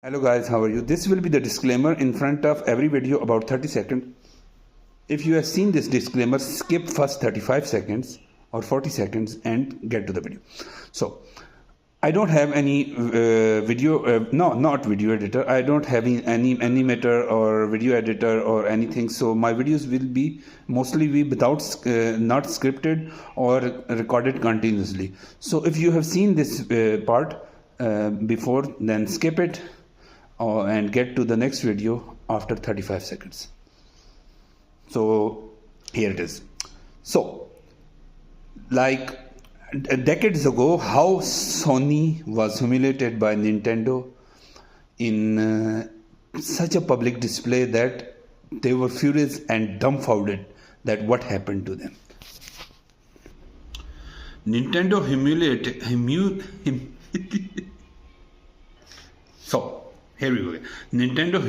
Hello guys, how are you? This will be the disclaimer in front of every video about 30 seconds. If you have seen this disclaimer, skip first 35 seconds or 40 seconds and get to the video. So, I don't have any not video editor. I don't have any animator or video editor or anything. So my videos will be mostly without not scripted or recorded continuously. So if you have seen this part before, then skip it and get to the next video after 35 seconds. So here it is. So like decades ago, how Sony was humiliated by Nintendo in such a public display that they were furious and dumbfounded that what happened to them. Nintendo humiliated so here we go. Nintendo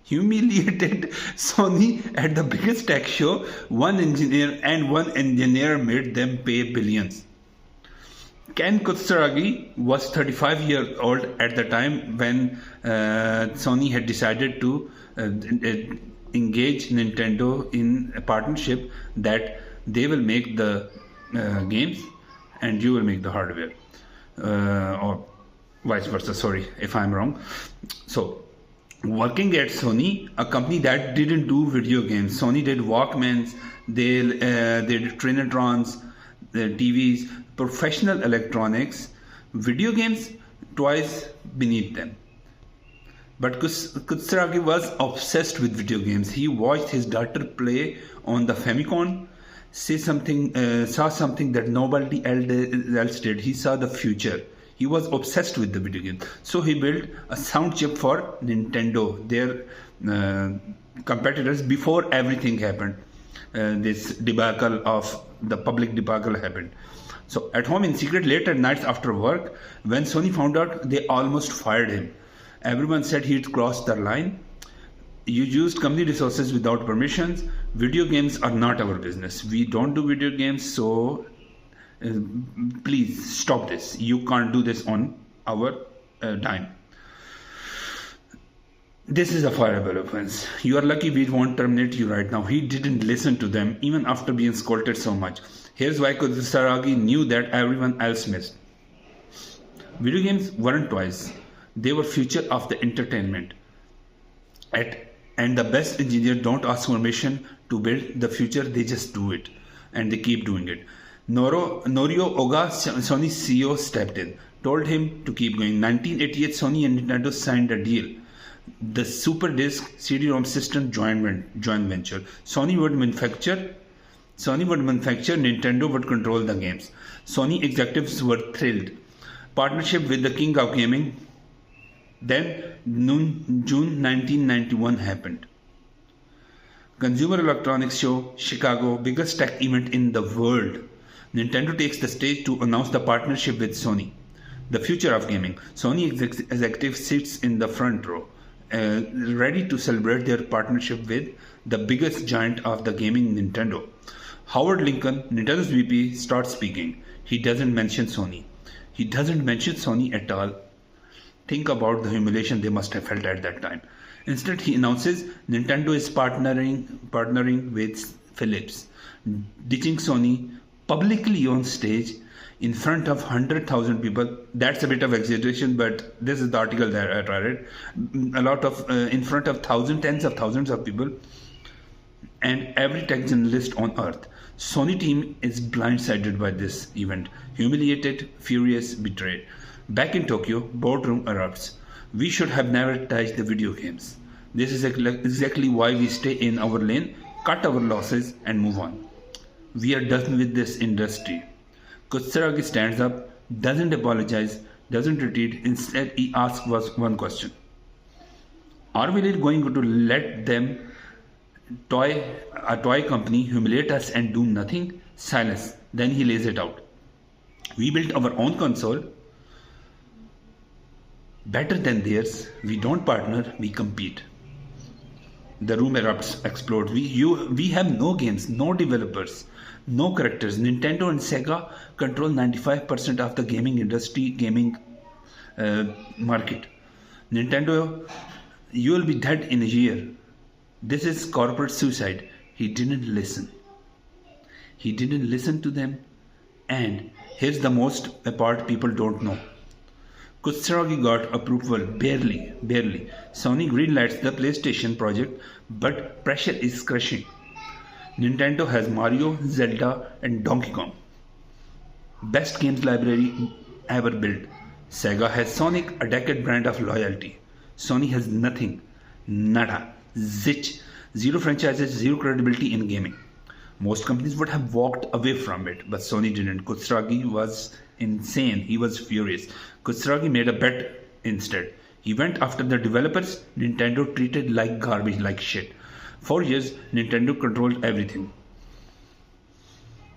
humiliated Sony at the biggest tech show. One engineer made them pay billions. Ken Kutaragi was 35 years old at the time when Sony had decided to engage Nintendo in a partnership that they will make the games and you will make the hardware, or vice versa. Sorry if I'm wrong. So, working at Sony, a company that didn't do video games. Sony did Walkmans, they did Trinitrons, the TVs, professional electronics, video games twice beneath them. But Kutaragi was obsessed with video games. He watched his daughter play on the Famicom, saw something that nobody else did. He saw the future. He was obsessed with the video game. So he built a sound chip for Nintendo, their competitors, before everything happened. This debacle of the public debacle happened. So at home in secret, late at nights after work, when Sony found out, they almost fired him. Everyone said he'd crossed the line. You used company resources without permissions. Video games are not our business. We don't do video games, so please stop this. You can't do this on our dime. This is a fireable offense. You are lucky we won't terminate you right now. He didn't listen to them even after being scolded so much. Here's why Kutaragi knew that everyone else missed. Video games weren't toys. They were future of the entertainment. And the best engineers don't ask permission to build the future, they just do it. And they keep doing it. Norio Oga, Sony's CEO, stepped in, told him to keep going. 1988, Sony and Nintendo signed a deal. The Super Disc CD-ROM system joint venture. Sony would manufacture, Nintendo would control the games. Sony executives were thrilled. Partnership with the king of gaming. Then June 1991 happened. Consumer Electronics Show, Chicago, biggest tech event in the world. Nintendo takes the stage to announce the partnership with Sony. The future of gaming. Sony executive sits in the front row, ready to celebrate their partnership with the biggest giant of the gaming, Nintendo. Howard Lincoln, Nintendo's VP, starts speaking. He doesn't mention Sony. He doesn't mention Sony at all. Think about the humiliation they must have felt at that time. Instead, he announces Nintendo is partnering with Philips, ditching Sony publicly on stage in front of 100,000 people. That's a bit of exaggeration, but this is the article that I read. A lot of in front of tens of thousands of people, and every tech journalist on earth. Sony team is blindsided by this event, humiliated, furious, betrayed. Back in Tokyo, boardroom erupts. We should have never touched the video games. This is exactly why we stay in our lane, cut our losses, and move on. We are done with this industry. Kutaragi stands up, doesn't apologize, doesn't retreat. Instead, he asks one question. Are we really going to let them, a toy company, humiliate us and do nothing? Silence. Then he lays it out. We built our own console, better than theirs. We don't partner, we compete. The room erupts, explodes. We have no games, no developers, no characters. Nintendo and Sega control 95% of the gaming industry, gaming market. Nintendo, you will be dead in a year. This is corporate suicide. He didn't listen. He didn't listen to them. And here's the most part people don't know. Kutsaragi got approval barely. Sony greenlights the PlayStation project, but pressure is crushing. Nintendo has Mario, Zelda, and Donkey Kong. Best games library ever built. Sega has Sonic, a decade brand of loyalty. Sony has nothing. Nada. Zitch. Zero franchises, zero credibility in gaming. Most companies would have walked away from it, but Sony didn't. Kutsaragi was insane. He was furious. Kutsaragi made a bet instead. He went after the developers Nintendo treated like garbage, like shit. For years, Nintendo controlled everything.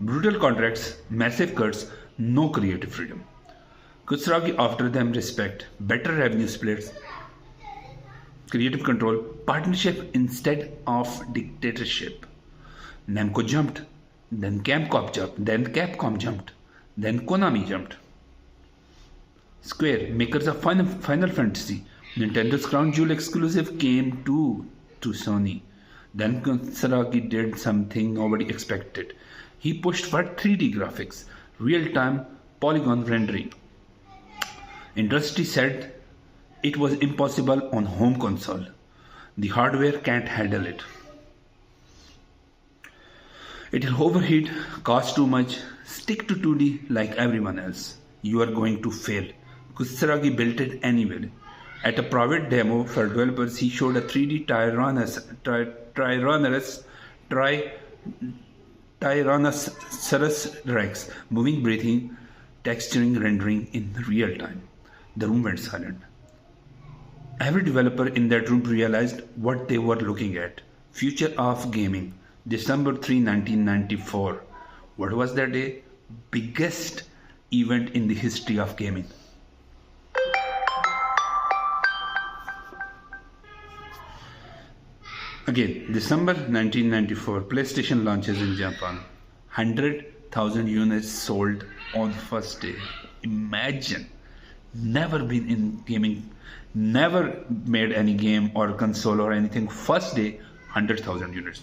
Brutal contracts, massive cuts, no creative freedom. Kutsaragi offered them respect, better revenue splits, creative control, partnership instead of dictatorship. Namco jumped, then Capcom jumped, then Konami jumped. Square, makers of Final Fantasy, Nintendo's crown jewel exclusive came to Sony. Then Kutsaragi did something nobody expected. He pushed for 3D graphics, real-time polygon rendering. Industry said it was impossible on home console. The hardware can't handle it. It'll overheat, cost too much, stick to 2D like everyone else. You are going to fail. Kutsaragi built it anyway. At a private demo for developers, he showed a 3D Tyrannosaurus Rex, moving, breathing, texturing, rendering in real time. The room went silent. Every developer in that room realized what they were looking at. Future of gaming. December 3, 1994. What was that day? Biggest event in the history of gaming. Again, December 1994, PlayStation launches in Japan. 100,000 units sold on the first day. Imagine. Never been in gaming, never made any game or console or anything. First day, 100,000 units.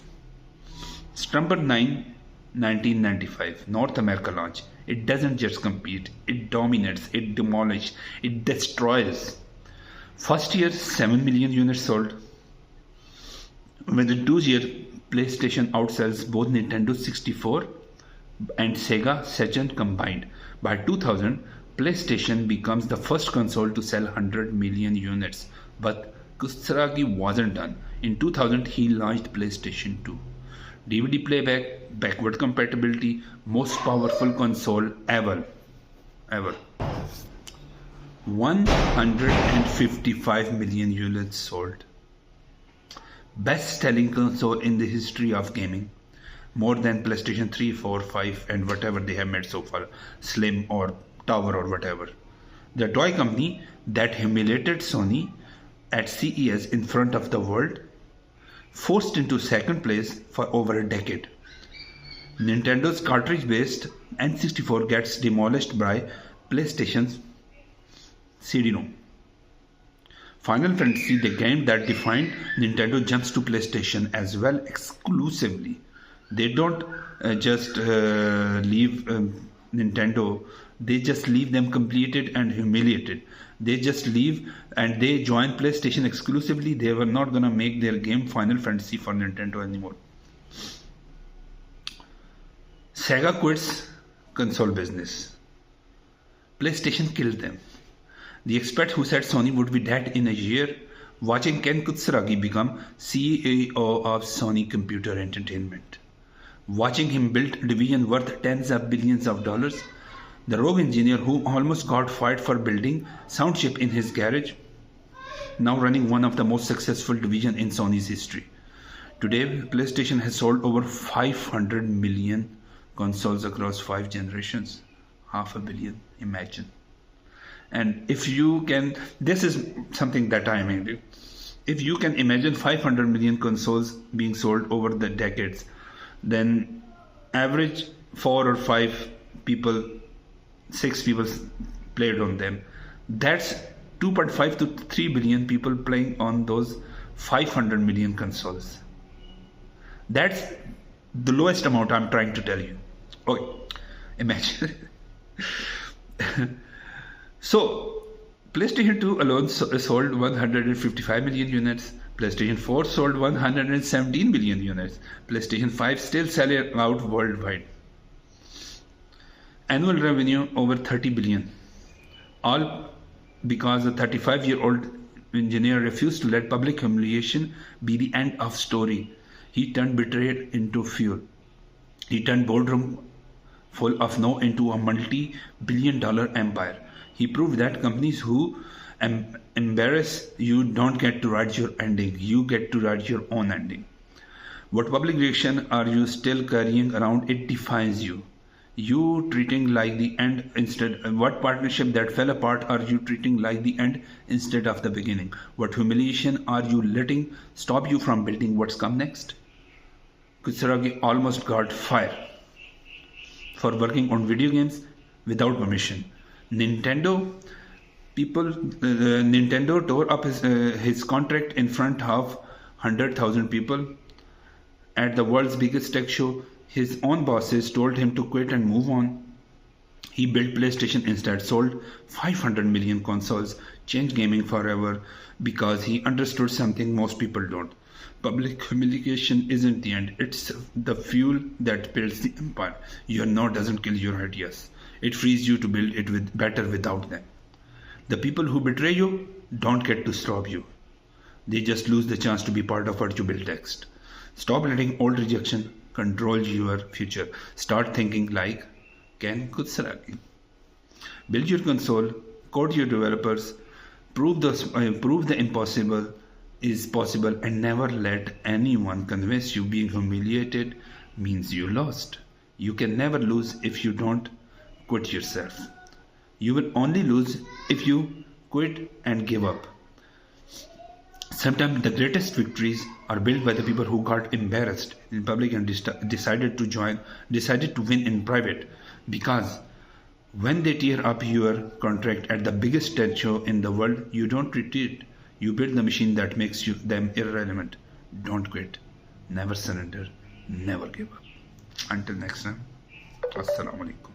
September 9, 1995, North America launch. It doesn't just compete, it dominates, it demolishes, it destroys. First year, 7 million units sold. Within 2 years, PlayStation outsells both Nintendo 64 and Sega Saturn combined. By 2000, PlayStation becomes the first console to sell 100 million units. But Kutsaragi wasn't done. In 2000, he launched PlayStation 2. DVD playback, backward compatibility, most powerful console ever. 155 million units sold. Best selling console in the history of gaming. More than PlayStation 3, 4, 5 and whatever they have made so far. Slim or Tower or whatever. The toy company that humiliated Sony at CES in front of the world, forced into second place for over a decade. Nintendo's cartridge-based N64 gets demolished by PlayStation's CD-ROM. Final Fantasy, the game that defined Nintendo, jumps to PlayStation as well exclusively. They don't just leave Nintendo, they just leave them completed and humiliated. They just leave and they join PlayStation exclusively. They were not gonna make their game Final Fantasy for Nintendo anymore. Sega quits console business. PlayStation killed them. The expert who said Sony would be dead in a year, watching Ken Kutsaragi become CEO of Sony Computer Entertainment. Watching him build a division worth tens of billions of dollars. The rogue engineer who almost got fired for building sound chip in his garage, now running one of the most successful divisions in Sony's history. Today, PlayStation has sold over 500 million consoles across 5 generations. 500 million, imagine. And if you can, this is something that I made. If you can imagine 500 million consoles being sold over the decades, then average 4 or 5 people, 6 people played on them. That's 2.5 to 3 billion people playing on those 500 million consoles. That's the lowest amount I'm trying to tell you. Okay, imagine. So, PlayStation 2 alone sold 155 million units. PlayStation 4 sold 117 million units. PlayStation 5 still selling out worldwide. Annual revenue over 30 billion. All because a 35-year-old engineer refused to let public humiliation be the end of story. He turned betrayal into fuel. He turned boardroom full of no into a multi-billion-dollar empire. He proved that companies who embarrass you don't get to write your ending. You get to write your own ending. What public reaction are you still carrying around? It defines you. You treating like the end instead. What partnership that fell apart are you treating like the end instead of the beginning? What humiliation are you letting stop you from building what's come next? Kutsaragi almost got fired for working on video games without permission. Nintendo tore up his contract in front of 100,000 people at the world's biggest tech show. His own bosses told him to quit and move on. He built PlayStation instead, sold 500 million consoles, changed gaming forever because he understood something most people don't. Public humiliation isn't the end, it's the fuel that builds the empire. Your no doesn't kill your ideas. It frees you to build it better without them. The people who betray you don't get to stop you. They just lose the chance to be part of what you build next. Stop letting old rejection control your future. Start thinking like Ken Kutsaragi. Build your console, code your developers, prove the impossible is possible, and never let anyone convince you being humiliated means you lost. You can never lose if you don't quit yourself. You will only lose if you quit and give up. Sometimes the greatest victories are built by the people who got embarrassed in public and decided to win in private. Because when they tear up your contract at the biggest tech show in the world, you don't retreat. You build the machine that makes them irrelevant. Don't quit. Never surrender. Never give up. Until next time. Assalamu alaikum.